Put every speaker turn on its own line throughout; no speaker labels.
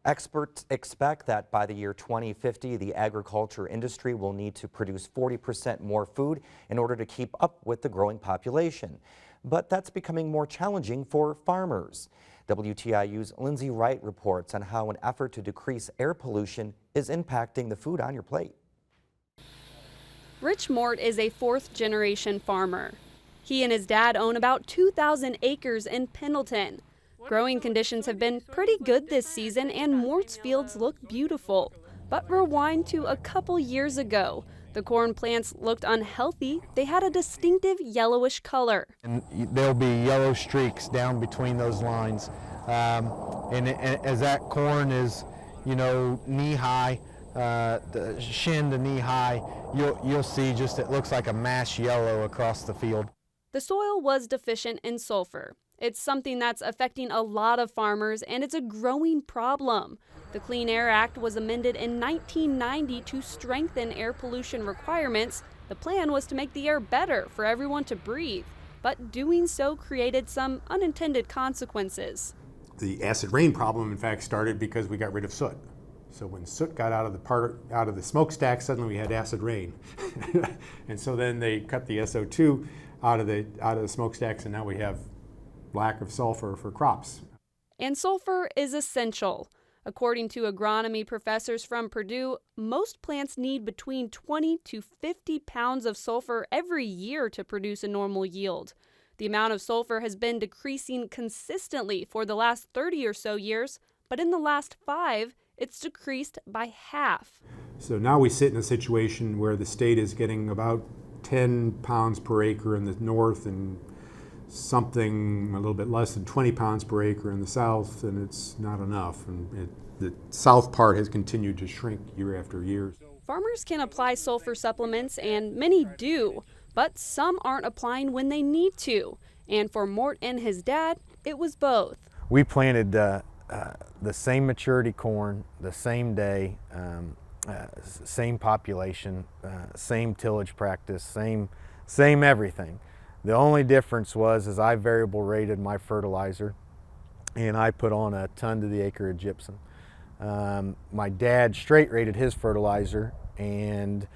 Experts expect that by the year 2050, the agriculture industry will need to produce 40% more food in order to keep up with the growing population. But that's becoming more challenging for farmers. WTIU's Lindsay Wright reports on how an effort to decrease air pollution is impacting the food on your plate.
Rich Mort is a fourth-generation farmer. He and his dad own about 2,000 acres in Pendleton. Growing conditions have been pretty good this season and Mort's fields look beautiful. But rewind to a couple years ago. The corn plants looked unhealthy. They had a distinctive yellowish color.
And there'll be yellow streaks down between those lines. And as that corn is, knee high, the shin to knee high, you'll see just it looks like a mass yellow across the field.
The soil was deficient in sulfur. It's something that's affecting a lot of farmers, and it's a growing problem. The Clean Air Act was amended in 1990 to strengthen air pollution requirements. The plan was to make the air better for everyone to breathe, but doing so created some unintended consequences.
The acid rain problem, in fact, started because we got rid of soot. So when soot got out of the smokestack, suddenly we had acid rain. And so then they cut the SO2 out of the smokestacks, and now we have lack of sulfur for crops.
And sulfur is essential. According to agronomy professors from Purdue, most plants need between 20 to 50 pounds of sulfur every year to produce a normal yield. The amount of sulfur has been decreasing consistently for the last 30 or so years, but in the last 5, it's decreased by half.
So now we sit in a situation where the state is getting about 10 pounds per acre in the north and something a little bit less than 20 pounds per acre in the south, and it's not enough. And the south part has continued to shrink year after year.
Farmers can apply sulfur supplements, and many do, but some aren't applying when they need to. And for Mort and his dad, it was both.
We planted the same maturity corn, the same day, same population, same tillage practice, same everything. The only difference was I variable rated my fertilizer, and I put on a ton to the acre of gypsum. My dad straight rated his fertilizer, and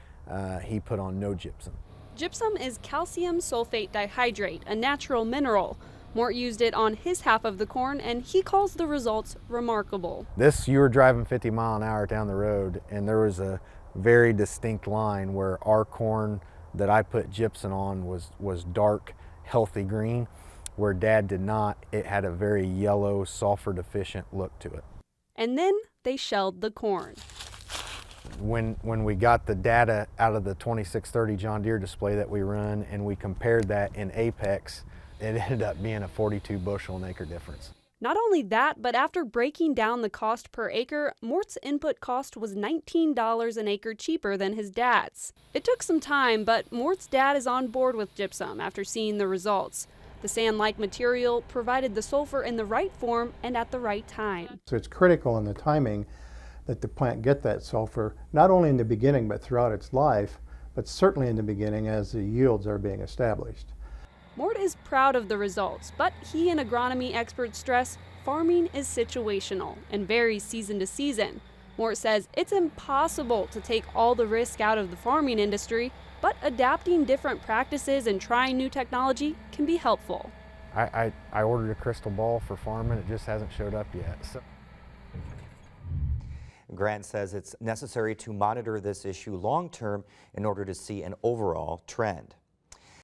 he put on no gypsum.
Gypsum is calcium sulfate dihydrate, a natural mineral. Mort used it on his half of the corn, and he calls the results remarkable.
You were driving 50 mile an hour down the road, and there was a very distinct line where our corn that I put gypsum on was dark, healthy green, where Dad did not. It had a very yellow, sulfur deficient look to it.
And then they shelled the corn.
When we got the data out of the 2630 John Deere display that we run, and we compared that in Apex, it ended up being a 42 bushel an acre difference.
Not only that, but after breaking down the cost per acre, Mort's input cost was $19 an acre cheaper than his dad's. It took some time, but Mort's dad is on board with gypsum after seeing the results. The sand-like material provided the sulfur in the right form and at the right time.
So it's critical in the timing that the plant get that sulfur, not only in the beginning but throughout its life, but certainly in the beginning as the yields are being established.
Mort is proud of the results, but he and agronomy experts stress farming is situational and varies season to season. Mort says it's impossible to take all the risk out of the farming industry, but adapting different practices and trying new technology can be helpful.
I ordered a crystal ball for farming. It just hasn't showed up yet.
Grant says it's necessary to monitor this issue long-term in order to see an overall trend.